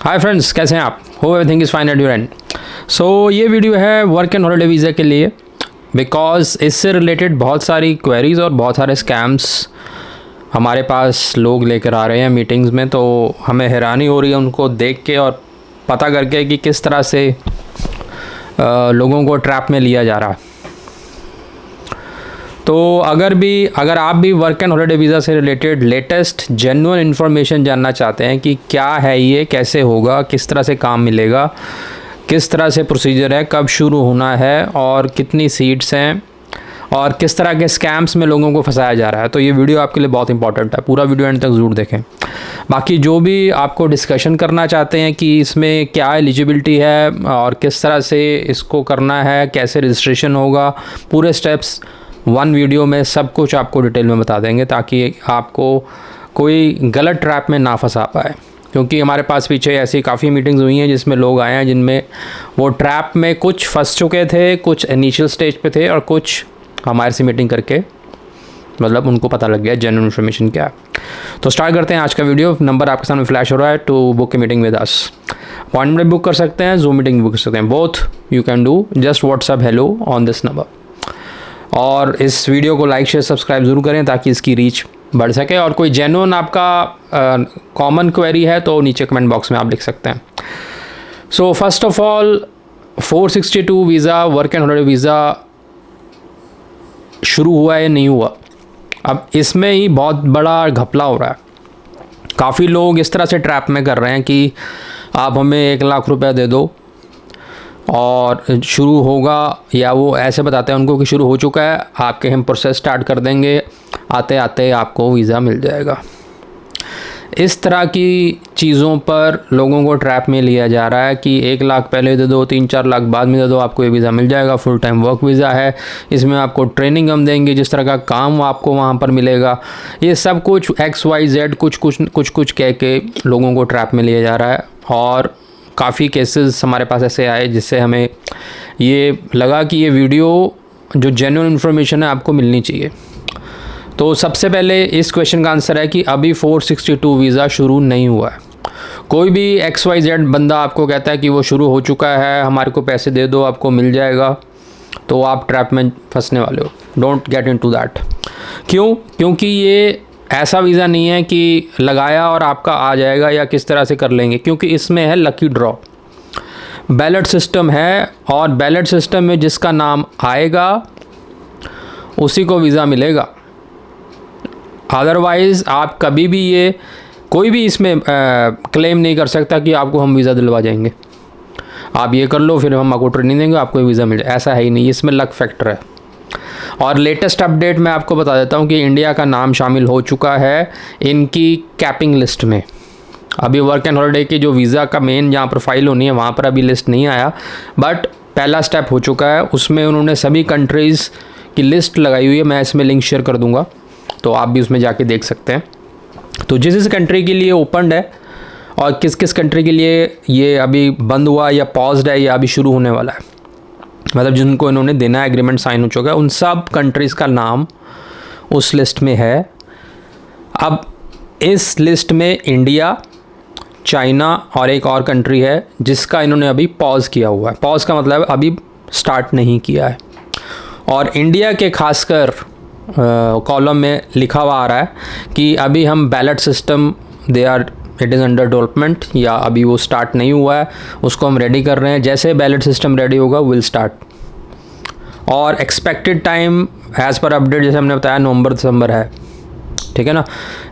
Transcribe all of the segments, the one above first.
Hi friends, कैसे हैं आप? Hope everything is fine at your end. So ये वीडियो है वर्क एंड हॉलीडे वीज़ा के लिए, बिकॉज इससे रिलेटेड बहुत सारी क्वेरीज़ और बहुत सारे स्कैम्स हमारे पास लोग लेकर आ रहे हैं मीटिंग्स में। तो हमें हैरानी हो रही है उनको देख के और पता करके कि किस तरह से लोगों को ट्रैप में लिया जा रहा है। तो अगर आप भी वर्क एंड हॉलीडे वीज़ा से रिलेटेड लेटेस्ट जेन्युइन इन्फॉर्मेशन जानना चाहते हैं कि क्या है ये, कैसे होगा, किस तरह से काम मिलेगा, किस तरह से प्रोसीजर है, कब शुरू होना है और कितनी सीट्स हैं और किस तरह के स्कैम्स में लोगों को फंसाया जा रहा है, तो ये वीडियो आपके लिए बहुत इंपॉर्टेंट है। पूरा वीडियो एंड तक ज़रूर देखें। बाकी जो भी आपको डिस्कशन करना चाहते हैं कि इसमें क्या एलिजिबिलिटी है और किस तरह से इसको करना है, कैसे रजिस्ट्रेशन होगा, पूरे स्टेप्स वन वीडियो में सब कुछ आपको डिटेल में बता देंगे, ताकि आपको कोई गलत ट्रैप में ना फंसा पाए। क्योंकि हमारे पास पीछे ऐसी काफ़ी मीटिंग्स हुई हैं जिसमें लोग आए हैं जिनमें वो ट्रैप में कुछ फंस चुके थे, कुछ इनिशियल स्टेज पे थे और कुछ हमारे से मीटिंग करके मतलब उनको पता लग गया जेन्युइन इन्फॉर्मेशन क्या है। तो स्टार्ट करते हैं आज का वीडियो। नंबर आपके सामने फ्लैश हो रहा है to book a meeting with us. Appointment book कर सकते हैं, जूम मीटिंग बुक कर सकते हैं, both you can do. Just WhatsApp hello on this number. और इस वीडियो को लाइक शेयर सब्सक्राइब ज़रूर करें ताकि इसकी रीच बढ़ सके। और कोई जेन्युइन आपका कॉमन क्वेरी है तो नीचे कमेंट बॉक्स में आप लिख सकते हैं। So first of all 462 visa work and holiday visa शुरू हुआ है या नहीं हुआ, अब इसमें ही बहुत बड़ा घपला हो रहा है। काफ़ी लोग इस तरह से ट्रैप में कर रहे हैं कि आप हमें 1 लाख रुपए दे दो और शुरू होगा, या वो ऐसे बताते हैं उनको कि शुरू हो चुका है, आपके हम प्रोसेस स्टार्ट कर देंगे, आते आते आपको वीज़ा मिल जाएगा। इस तरह की चीज़ों पर लोगों को ट्रैप में लिया जा रहा है कि 1 लाख पहले दे दो, 3-4 लाख बाद में दे दो, आपको ये वीज़ा मिल जाएगा। फुल टाइम वर्क वीज़ा है, इसमें आपको ट्रेनिंग हम देंगे, जिस तरह का काम आपको वहाँ पर मिलेगा, ये सब कुछ XYZ कुछ कह के लोगों को ट्रैप में लिया जा रहा है। और काफ़ी केसेस हमारे पास ऐसे आए जिससे हमें ये लगा कि ये वीडियो जो जेन्युइन इन्फॉर्मेशन है आपको मिलनी चाहिए। तो सबसे पहले इस क्वेश्चन का आंसर है कि अभी 462 वीज़ा शुरू नहीं हुआ है। कोई भी XYZ बंदा आपको कहता है कि वो शुरू हो चुका है, हमारे को पैसे दे दो आपको मिल जाएगा, तो आप ट्रैप में फंसने वाले हो। Don't get into that. क्यों? क्योंकि ये ऐसा वीज़ा नहीं है कि लगाया और आपका आ जाएगा या किस तरह से कर लेंगे, क्योंकि इसमें है लकी ड्रॉ, बैलेट सिस्टम है, और बैलेट सिस्टम में जिसका नाम आएगा उसी को वीज़ा मिलेगा। अदरवाइज़ आप कभी भी ये कोई भी इसमें क्लेम नहीं कर सकता कि आपको हम वीज़ा दिलवा जाएंगे, आप ये कर लो फिर हम आपको ट्रेनिंग देंगे, आपको वीज़ा मिल जाए, ऐसा है ही नहीं। इसमें लक फैक्टर है। और लेटेस्ट अपडेट मैं आपको बता देता हूँ कि इंडिया का नाम शामिल हो चुका है इनकी कैपिंग लिस्ट में। अभी वर्क एंड हॉलीडे की जो वीज़ा का मेन जहाँ प्रोफाइल होनी है वहाँ पर अभी लिस्ट नहीं आया, बट पहला स्टेप हो चुका है। उसमें उन्होंने सभी कंट्रीज़ की लिस्ट लगाई हुई है, मैं इसमें लिंक शेयर कर दूँगा, तो आप भी उसमें जाके देख सकते हैं। तो जिस कंट्री के लिए ओपनड है और किस किस कंट्री के लिए ये अभी बंद हुआ या पॉज्ड है या अभी शुरू होने वाला है, मतलब जिनको इन्होंने देना है, एग्रीमेंट साइन हो चुका है, उन सब कंट्रीज़ का नाम उस लिस्ट में है। अब इस लिस्ट में इंडिया, चाइना और एक और कंट्री है जिसका इन्होंने अभी पॉज किया हुआ है। पॉज का मतलब अभी स्टार्ट नहीं किया है। और इंडिया के खासकर कॉलम में लिखा हुआ आ रहा है कि अभी हम ballot system it is under development, या अभी वो स्टार्ट नहीं हुआ है, उसको हम रेडी कर रहे हैं। जैसे बैलेट सिस्टम रेडी होगा विल स्टार्ट। और expected time as per update जैसे हमने बताया नवंबर-दिसंबर है, ठीक है ना।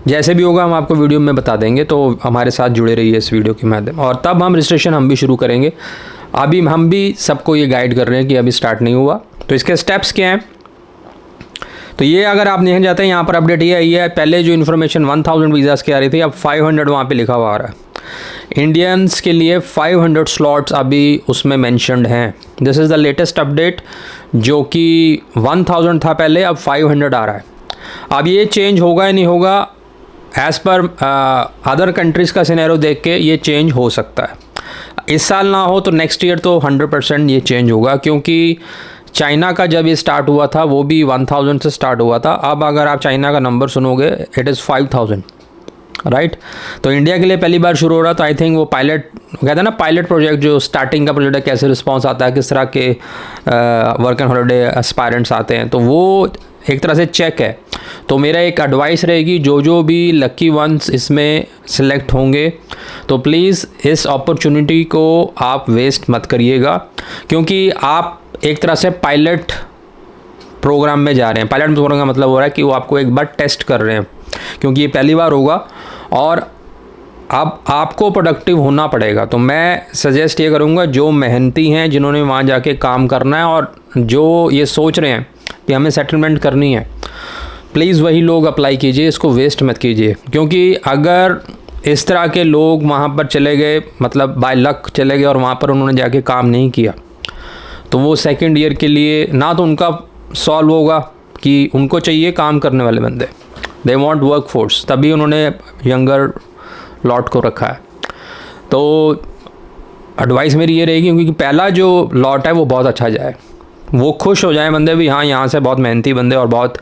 जैसे भी होगा हम आपको वीडियो में बता देंगे, तो हमारे साथ जुड़े रहिए इस वीडियो के माध्यम। और तब हम रजिस्ट्रेशन हम भी शुरू करेंगे। अभी हम भी सबको ये गाइड कर रहे हैं कि अभी स्टार्ट नहीं हुआ। तो इसके स्टेप्स क्या हैं, तो ये अगर आप देखना चाहते हैं यहाँ पर अपडेट ये आई है। पहले जो इन्फॉर्मेशन 1000 वीज़ास की आ रही थी, अब 500 वहाँ पे लिखा हुआ आ रहा है। इंडियंस के लिए 500 स्लॉट्स अभी उसमें मेंशन्ड हैं। This is the latest update, जो कि 1000 था पहले, अब 500 आ रहा है। अब ये चेंज होगा या नहीं होगा, एज़ पर अदर कंट्रीज़ का सिनेरियो देख के ये चेंज हो सकता है। इस साल ना हो तो नेक्स्ट ईयर तो 100% ये चेंज होगा, क्योंकि चाइना का जब ये स्टार्ट हुआ था वो भी 1000 से स्टार्ट हुआ था। अब अगर आप चाइना का नंबर सुनोगे इट इज़ 5000। राइट। तो इंडिया के लिए पहली बार शुरू हो रहा, तो आई थिंक वो पायलट कहते हैं ना, पायलट प्रोजेक्ट, जो स्टार्टिंग का प्रोजेक्ट है, कैसे रिस्पॉन्स आता है, किस तरह के वर्क एंड हॉलीडे एस्पायरेंट्स आते हैं, तो वो एक तरह से चेक है। तो मेरा एक एडवाइस रहेगी, जो भी लकी वंस इसमें सिलेक्ट होंगे, तो प्लीज़ इस अपॉर्चुनिटी को आप वेस्ट मत करिएगा, क्योंकि आप एक तरह से पायलट प्रोग्राम में जा रहे हैं। पायलट प्रोग्राम का मतलब हो रहा है कि वो आपको एक बार टेस्ट कर रहे हैं, क्योंकि ये पहली बार होगा और अब आपको प्रोडक्टिव होना पड़ेगा। तो मैं सजेस्ट ये करूँगा, जो मेहनती हैं, जिन्होंने वहाँ जाके काम करना है और जो ये सोच रहे हैं कि हमें सेटलमेंट करनी है, प्लीज़ वही लोग अप्लाई कीजिए, इसको वेस्ट मत कीजिए। क्योंकि अगर इस तरह के लोग वहाँ पर चले गए, मतलब बाय लक चले गए और वहाँ पर उन्होंने जाके काम नहीं किया, तो वो सेकंड ईयर के लिए ना तो उनका सॉल्व होगा, कि उनको चाहिए काम करने वाले बंदे, दे वांट वर्क फोर्स, तभी उन्होंने यंगर लॉट को रखा है। तो एडवाइस मेरी ये रहेगी, क्योंकि पहला जो लॉट है वो बहुत अच्छा जाए, वो खुश हो जाए बंदे भी, हाँ यहाँ से बहुत मेहनती बंदे और बहुत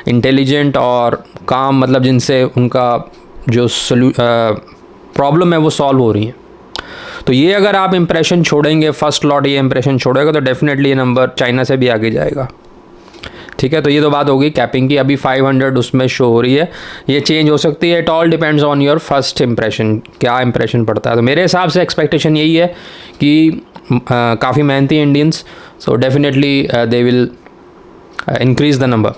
इंटेलिजेंट और काम, मतलब जिनसे उनका जो प्रॉब्लम है वो सॉल्व हो रही है। तो ये अगर आप इंप्रेशन छोड़ेंगे, फर्स्ट लॉट ये इंप्रेशन छोड़ेगा, तो डेफिनेटली ये नंबर चाइना से भी आगे जाएगा। ठीक है, तो ये तो बात होगी कैपिंग की। अभी 500 उसमें शो हो रही है, ये चेंज हो सकती है, it all depends on your first impression, क्या इंप्रेशन पड़ता है। तो मेरे हिसाब से एक्सपेक्टेशन यही है कि काफ़ी मेहनती Indians, so definitely they will increase the number.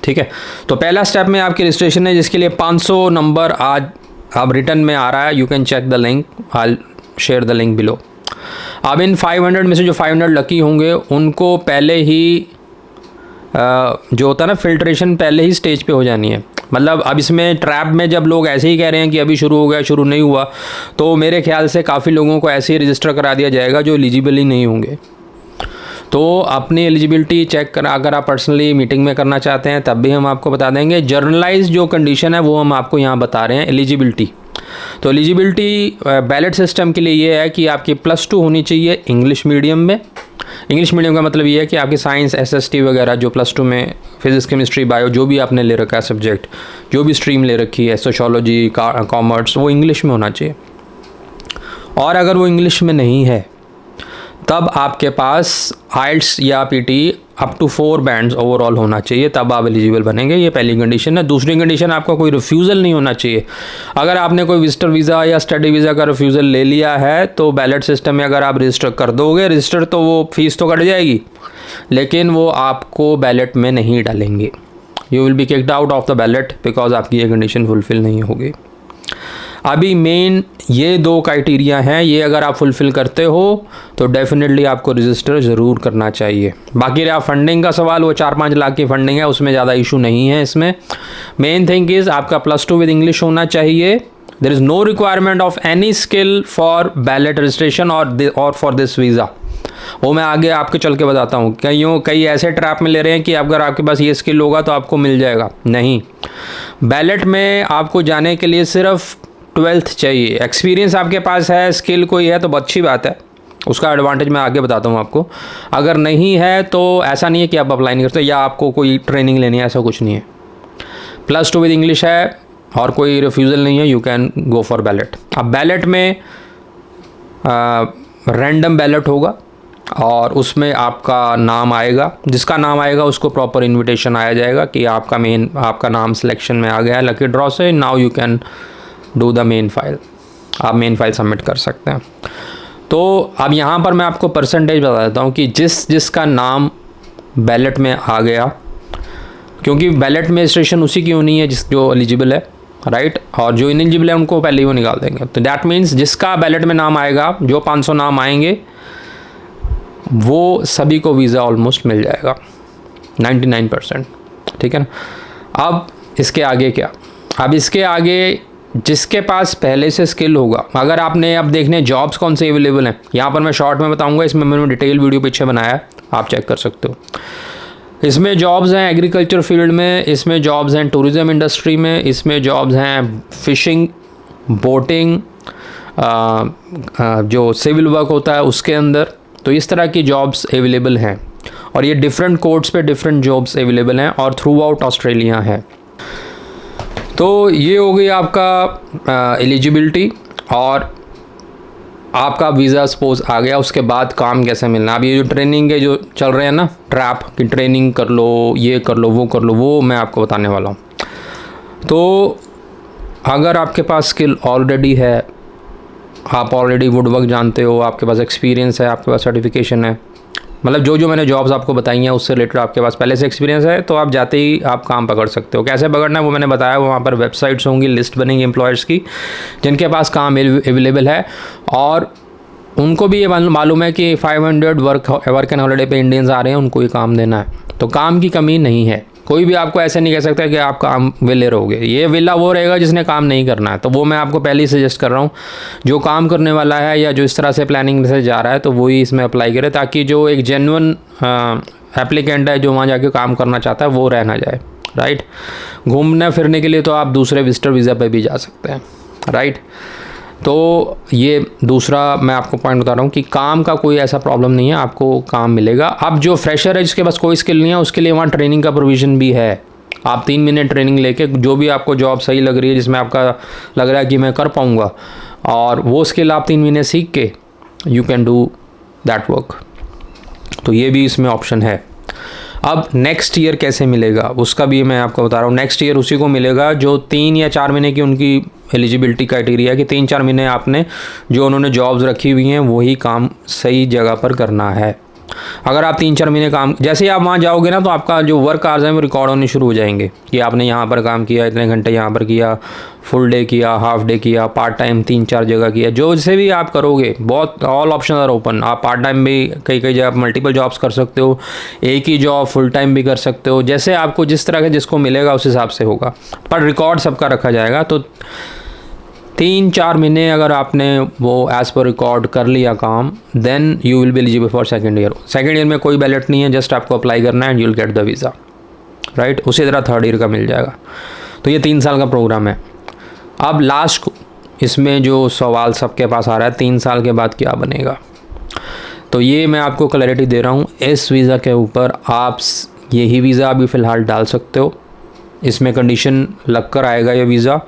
ठीक है, तो पहला स्टेप में आपकी रजिस्ट्रेशन है, जिसके लिए 500 नंबर आज अब रिटर्न में आ रहा है। You can check the link, I share the link below. अब इन 500 में से जो 500 लकी होंगे, उनको पहले ही जो होता है ना फिल्ट्रेशन, पहले ही स्टेज पे हो जानी है। मतलब अब इसमें ट्रैप में जब लोग ऐसे ही कह रहे हैं कि अभी शुरू हो गया, शुरू नहीं हुआ, तो मेरे ख्याल से काफ़ी लोगों को ऐसे ही रजिस्टर करा दिया जाएगा जो एलिजिबल ही नहीं होंगे। तो अपनी एलिजिबिलिटी चेक करा, अगर आप पर्सनली मीटिंग में करना चाहते हैं तब भी हम आपको बता देंगे। जर्नलाइज जो कंडीशन है वो हम आपको यहाँ बता रहे हैं, एलिजिबिलिटी। तो एलिजिबिलिटी बैलेट सिस्टम के लिए ये है कि आपकी +2 होनी चाहिए इंग्लिश मीडियम में। इंग्लिश मीडियम का मतलब ये है कि आपकी साइंस, SST वगैरह जो +2 में फिजिक्स, केमिस्ट्री, बायो जो भी आपने ले रखा है सब्जेक्ट, जो भी स्ट्रीम ले रखी है, सोशियोलॉजी, कॉमर्स, वो इंग्लिश में होना चाहिए। और अगर वो इंग्लिश में नहीं है, तब आपके पास IELTS या PT up to 4 bands overall होना चाहिए, तब आप एलिजिबल बनेंगे। ये पहली कंडीशन है। दूसरी कंडीशन, आपका कोई रिफ्यूज़ल नहीं होना चाहिए। अगर आपने कोई विजिटर वीज़ा या स्टडी वीज़ा का रिफ्यूज़ल ले लिया है, तो बैलेट सिस्टम में अगर आप रजिस्टर कर दोगे, रजिस्टर तो वो फ़ीस तो कट जाएगी, लेकिन वो आपको बैलेट में नहीं डालेंगे। You will B kicked out of the ballot because आपकी ये कंडीशन फुलफ़िल नहीं होगी। अभी मेन ये 2 क्राइटेरिया हैं, ये अगर आप फुलफ़िल करते हो तो डेफिनेटली आपको रजिस्टर ज़रूर करना चाहिए। बाकी रहा फंडिंग का सवाल, वो 4-5 लाख की फंडिंग है, उसमें ज़्यादा इशू नहीं है। इसमें मेन थिंग इज़ आपका +2 विद इंग्लिश होना चाहिए। There is no requirement of any skill for ballot registration और फॉर दिस वीज़ा। वो मैं आगे आपके चल के बताता हूँ। कई ऐसे ट्रैप में ले रहे हैं कि अगर आपके पास ये स्किल होगा तो आपको मिल जाएगा, नहीं। बैलेट में आपको जाने के लिए सिर्फ 12th चाहिए। एक्सपीरियंस आपके पास है, स्किल कोई है तो बहुत अच्छी बात है, उसका एडवांटेज मैं आगे बताता हूँ आपको। अगर नहीं है तो ऐसा नहीं है कि आप अप्लाई नहीं करते या आपको कोई ट्रेनिंग लेनी है, ऐसा कुछ नहीं है। +2 विद इंग्लिश है और कोई रिफ्यूज़ल नहीं है, you can go for ballot. अब बैलेट में रैंडम बैलेट होगा और उसमें आपका नाम आएगा, जिसका नाम आएगा उसको प्रॉपर इन्विटेशन आया जाएगा कि आपका नाम सिलेक्शन में आ गया है लकी ड्रॉ से, now you can do the main file. आप मेन फाइल सबमिट कर सकते हैं। तो अब यहाँ पर मैं आपको परसेंटेज बता देता हूँ कि जिसका नाम बैलेट में आ गया, क्योंकि बैलेट में रजिस्ट्रेशन उसी की होनी है जो एलिजिबल है, राइट, और जो इनएलिजिबल है उनको पहले ही वो निकाल देंगे। तो दैट मीन्स जिसका बैलेट में नाम आएगा, जो 500 नाम आएंगे, वो सभी को वीज़ा ऑलमोस्ट मिल जाएगा 99%। ठीक है ना। अब इसके आगे क्या, अब इसके आगे जिसके पास पहले से स्किल होगा, अगर आपने अब देखने जॉब्स कौन से अवेलेबल हैं, यहाँ पर मैं शॉर्ट में बताऊँगा, इसमें मैंने डिटेल वीडियो पीछे बनाया है, आप चेक कर सकते हो। इसमें जॉब्स हैं एग्रीकल्चर फील्ड में, इसमें जॉब्स हैं टूरिज़्म इंडस्ट्री में, इसमें जॉब्स हैं फ़िशिंग, बोटिंग, जो सिविल वर्क होता है उसके अंदर। तो इस तरह की जॉब्स अवेलेबल हैं और ये डिफरेंट कोड्स पे डिफरेंट जॉब्स अवेलेबल हैं और थ्रू आउट ऑस्ट्रेलिया है। तो ये हो गई आपका एलिजिबिलिटी, और आपका वीज़ा सपोज आ गया, उसके बाद काम कैसे मिलना। अब ये जो ट्रेनिंग के जो चल रहे हैं ना ट्रैप कि ट्रेनिंग कर लो, ये कर लो, वो कर लो, वो मैं आपको बताने वाला हूँ। तो अगर आपके पास स्किल ऑलरेडी है, आप ऑलरेडी वुड वर्क जानते हो, आपके पास एक्सपीरियंस है, आपके पास सर्टिफिकेशन है, मतलब जो मैंने जॉब्स आपको बताई हैं उससे रिलेटेड आपके पास पहले से एक्सपीरियंस है, तो आप जाते ही आप काम पकड़ सकते हो। कैसे पकड़ना है वो मैंने बताया, वहाँ पर वेबसाइट्स होंगी, लिस्ट बनेगी एम्प्लॉयर्स की जिनके पास काम अवेलेबल है, और उनको भी ये मालूम है कि 500 वर्क एंड हॉलीडे पे इंडियंस आ रहे हैं, उनको ही काम देना है। तो काम की कमी नहीं है, कोई भी आपको ऐसे नहीं कह सकता कि आप काम विले रहोगे। ये विला वो रहेगा जिसने काम नहीं करना है। तो वो मैं आपको पहले ही सजेस्ट कर रहा हूँ, जो काम करने वाला है या जो इस तरह से प्लानिंग से जा रहा है तो वही इसमें अप्लाई करे, ताकि जो एक जेन्युइन एप्लीकेंट है जो वहाँ जाके काम करना चाहता है वो रह ना जाए, राइट। घूमने फिरने के लिए तो आप दूसरे विजिटर वीज़ा पे भी जा सकते हैं, राइट। तो ये दूसरा मैं आपको पॉइंट बता रहा हूँ कि काम का कोई ऐसा प्रॉब्लम नहीं है, आपको काम मिलेगा। अब जो फ्रेशर है जिसके पास कोई स्किल नहीं है, उसके लिए वहाँ ट्रेनिंग का प्रोविज़न भी है। आप 3 महीने ट्रेनिंग लेके जो भी आपको जॉब सही लग रही है, जिसमें आपका लग रहा है कि मैं कर पाऊँगा, और वो स्किल आप 3 महीने सीख के you can do that work. तो ये भी इसमें ऑप्शन है। अब नेक्स्ट ईयर कैसे मिलेगा उसका भी मैं आपको बता रहा हूँ। नेक्स्ट ईयर उसी को मिलेगा जो 3 या 4 महीने की उनकी एलिजिबिलिटी क्राइटेरिया है कि 3-4 महीने आपने जो उन्होंने जॉब्स रखी हुई हैं वही काम सही जगह पर करना है। अगर आप 3-4 महीने काम, जैसे ही आप वहाँ जाओगे ना तो आपका जो वर्क आवर्स हैं वो रिकॉर्ड होने शुरू हो जाएंगे कि आपने यहाँ पर काम किया, इतने घंटे यहाँ पर किया, फुल डे किया, हाफ डे किया, पार्ट टाइम 3-4 जगह किया, जो से भी आप करोगे। बहुत ऑल ऑप्शन आर ओपन। आप पार्ट टाइम भी कई जगह मल्टीपल जॉब्स कर सकते हो, एक ही जॉब फुल टाइम भी कर सकते हो, जैसे आपको जिस तरह के जिसको मिलेगा उस हिसाब से होगा, पर रिकॉर्ड सबका रखा जाएगा। तो 3-4 महीने अगर आपने वो एज़ पर रिकॉर्ड कर लिया काम, then you will be eligible for second year. Second year में कोई बैलेट नहीं है, जस्ट आपको अप्लाई करना है and you will get the visa, right. उसी तरह थर्ड ईयर का मिल जाएगा। तो ये 3 साल का प्रोग्राम है। अब लास्ट इसमें जो सवाल सबके पास आ रहा है, 3 साल के बाद क्या बनेगा, तो ये मैं आपको क्लैरिटी दे रहा हूँ। इस वीज़ा के ऊपर आप यही वीज़ा अभी फ़िलहाल डाल सकते हो। इसमें कंडीशन लग कर आएगा ये वीज़ा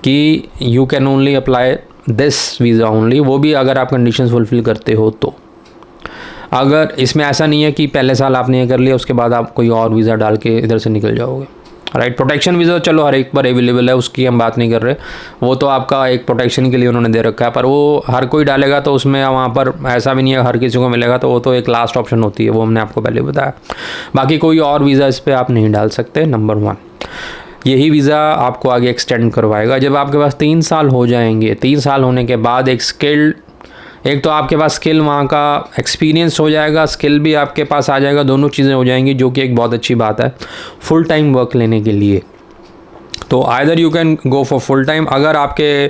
कि you can only apply this visa only, वो भी अगर आप कंडीशंस फुलफ़िल करते हो तो। अगर इसमें ऐसा नहीं है कि पहले साल आपने ये कर लिया उसके बाद आप कोई और वीज़ा डाल के इधर से निकल जाओगे, राइट। प्रोटेक्शन वीज़ा चलो हर एक पर अवेलेबल है, उसकी हम बात नहीं कर रहे, वो तो आपका एक प्रोटेक्शन के लिए उन्होंने दे रखा है, पर वो हर कोई डालेगा तो उसमें वहाँ पर ऐसा भी नहीं है हर किसी को मिलेगा, तो वो तो एक लास्ट ऑप्शन होती है, वो हमने आपको पहले बताया। बाकी कोई और वीज़ा इस पर आप नहीं डाल सकते, नंबर 1। यही वीज़ा आपको आगे एक्सटेंड करवाएगा जब आपके पास 3 साल हो जाएंगे। 3 साल होने के बाद एक तो आपके पास स्किल, वहाँ का एक्सपीरियंस हो जाएगा, स्किल भी आपके पास आ जाएगा, दोनों चीज़ें हो जाएंगी, जो कि एक बहुत अच्छी बात है फुल टाइम वर्क लेने के लिए। तो either you can go for full time. अगर आपके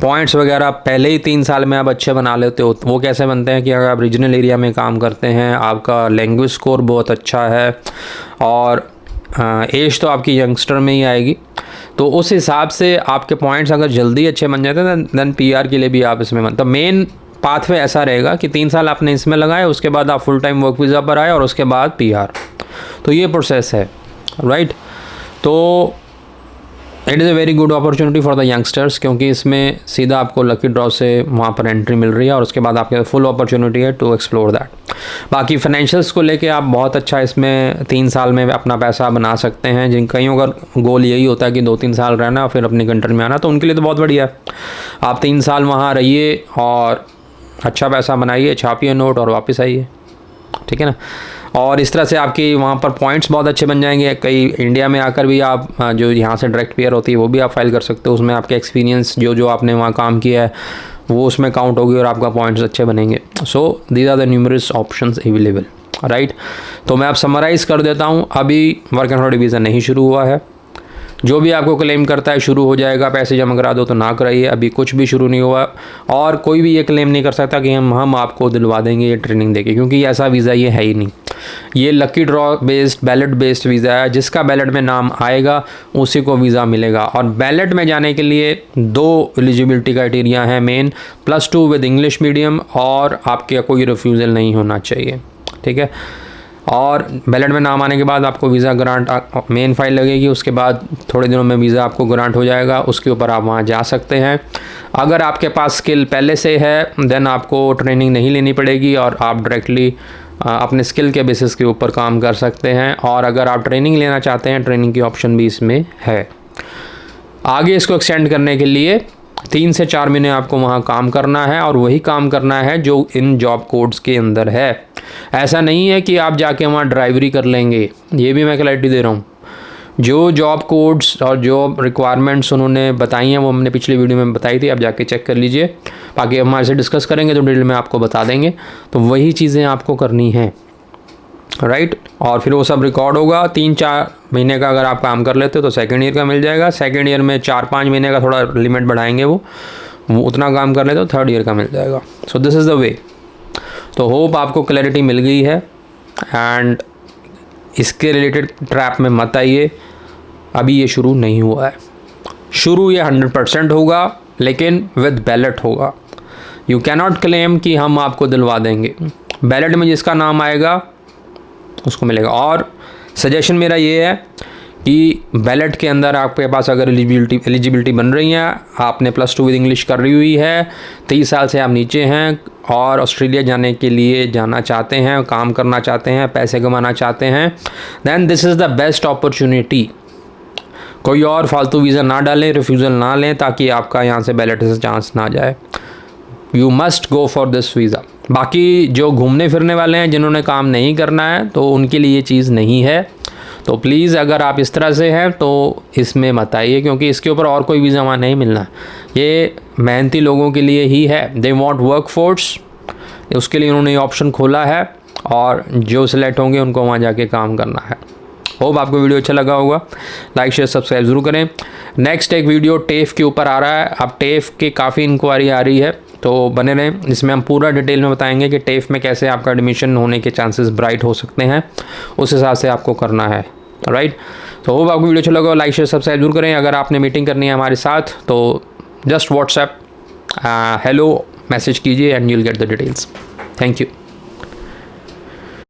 पॉइंट्स वगैरह पहले ही 3 साल में आप अच्छे बना लेते हो, वो कैसे बनते हैं कि अगर आप रीजनल एरिया में काम करते हैं, आपका लैंग्वेज स्कोर बहुत अच्छा है और एज तो आपकी यंगस्टर में ही आएगी, तो उस हिसाब से आपके पॉइंट्स अगर जल्दी अच्छे बन जाते हैं देन पीआर के लिए भी आप इसमें तो मेन पाथवे ऐसा रहेगा कि 3 साल आपने इसमें लगाए, उसके बाद आप फुल टाइम वर्क वीज़ा पर आए और उसके बाद पीआर। तो ये प्रोसेस है, राइट। तो it is a very good opportunity for the youngsters, क्योंकि इसमें सीधा आपको लकी ड्रॉ से वहाँ पर एंट्री मिल रही है और उसके बाद आपके फुल अपॉर्चुनिटी है टू एक्सप्लोर दैट। बाकी फाइनेंशियल्स को लेके आप बहुत अच्छा इसमें 3 साल में अपना पैसा बना सकते हैं। जिन कईयों का गोल यही होता है कि 2-3 साल रहना फिर अपनी कंट्री में आना, तो उनके लिए तो बहुत बढ़िया है। आप 3 साल वहाँ रहिए और अच्छा पैसा बनाइए, छापिए नोट और वापस आइए, ठीक है ना। और इस तरह से आपकी वहाँ पर पॉइंट्स बहुत अच्छे बन जाएंगे। कई इंडिया में आकर भी आप जो यहाँ से डायरेक्ट पीआर होती है वो भी आप फाइल कर सकते हो, उसमें आपके एक्सपीरियंस जो आपने वहाँ काम किया है वो उसमें काउंट होगी और आपका पॉइंट्स अच्छे बनेंगे। So these are the numerous options available, right. तो मैं आप समराइज़ कर देता हूँ। अभी वर्क एंड हॉलिडे वीज़ा नहीं शुरू हुआ है, जो भी आपको क्लेम करता है शुरू हो जाएगा, पैसे जमा करा दो तो ना कराइए, अभी कुछ भी शुरू नहीं हुआ। और कोई भी ये क्लेम नहीं कर सकता कि हम आपको दिलवा देंगे ये ट्रेनिंग देके, क्योंकि ऐसा वीज़ा ये है ही नहीं। ये lucky draw based ballot based visa है, जिसका बैलेट में नाम आएगा उसी को वीज़ा मिलेगा। और बैलेट में जाने के लिए 2 एलिजिबिलिटी क्राइटेरिया हैं मेन, +2 विद इंग्लिश मीडियम और आपके कोई रिफ्यूज़ल नहीं होना चाहिए, ठीक है। और बैलेट में नाम आने के बाद आपको वीज़ा ग्रांट मेन फाइल लगेगी, उसके बाद थोड़े दिनों में वीज़ा आपको ग्रांट हो जाएगा, उसके ऊपर आप वहाँ जा सकते हैं। अगर आपके पास स्किल पहले से है देन आपको ट्रेनिंग नहीं लेनी पड़ेगी और आप डायरेक्टली अपने स्किल के बेसिस के ऊपर काम कर सकते हैं। और अगर आप ट्रेनिंग लेना चाहते हैं, ट्रेनिंग की ऑप्शन भी इसमें है। आगे इसको एक्सटेंड करने के लिए 3 से 4 महीने आपको वहाँ काम करना है और वही काम करना है जो इन जॉब कोड्स के अंदर है। ऐसा नहीं है कि आप जाके वहाँ ड्राइवरी कर लेंगे, ये भी मैं क्लैरिटी दे रहा हूँ। जो जॉब कोड्स और जॉब रिक्वायरमेंट्स उन्होंने बताई हैं वो हमने पिछली वीडियो में बताई थी, आप जाके चेक कर लीजिए। बाकी हमारे से डिस्कस करेंगे तो डिटेल में आपको बता देंगे। तो वही चीज़ें आपको करनी हैं, राइट। और फिर वो सब रिकॉर्ड होगा। 3-4 महीने का अगर आप काम कर लेते हो तो सेकेंड ईयर का मिल जाएगा। सेकेंड ईयर में 4-5 महीने का थोड़ा लिमिट बढ़ाएंगे, वो उतना काम कर लेते हो थर्ड ईयर का मिल जाएगा। So this is the way. तो होप आपको क्लैरिटी मिल गई है एंड इसके रिलेटेड ट्रैप में मत आइए। अभी ये शुरू नहीं हुआ है, शुरू ये 100% होगा लेकिन विद बैलेट होगा। यू कैनॉट क्लेम कि हम आपको दिलवा देंगे। बैलेट में जिसका नाम आएगा उसको मिलेगा। और सजेशन मेरा ये है कि बैलेट के अंदर आपके पास अगर एलिजिबिलिटी बन रही है, आपने +2 विद इंग्लिश कर रही हुई है, 30 साल से आप नीचे हैं और ऑस्ट्रेलिया जाने के लिए जाना चाहते हैं, काम करना चाहते हैं, पैसे कमाना चाहते हैं, then this is the best opportunity. कोई और फालतू वीज़ा ना डालें, रिफ्यूज़ल ना लें ताकि आपका यहाँ से बैलेट से चांस ना जाए। You must go for this visa. बाकी जो घूमने फिरने वाले हैं, जिन्होंने काम नहीं करना है, तो उनके लिए ये चीज़ नहीं है। तो प्लीज़ अगर आप इस तरह से हैं तो इसमें मत आइए, क्योंकि इसके ऊपर और कोई वीज़ा वहाँ नहीं मिलना। ये मेहनती लोगों के लिए ही है। दे वांट वर्क फोर्स, उसके लिए उन्होंने ये ऑप्शन खोला है और जो सिलेक्ट होंगे उनको वहाँ जाके काम करना है। होप आपको वीडियो अच्छा लगा होगा। लाइक शेयर सब्सक्राइब ज़रूर करें। नेक्स्ट एक वीडियो टेफ के ऊपर आ रहा है। अब टेफ की काफ़ी इंक्वायरी आ रही है, तो बने रहें। इसमें हम पूरा डिटेल में बताएंगे कि टेफ में कैसे आपका एडमिशन होने के चांसेस ब्राइट हो सकते हैं, उस हिसाब से आपको करना है, राइट। तो होप आपको वीडियो अच्छा लगा। लाइक शेयर सब्सक्राइब जरूर करें। अगर आपने मीटिंग करनी है हमारे साथ तो जस्ट व्हाट्सएप हेलो मैसेज कीजिए and you will get the details. Thank you.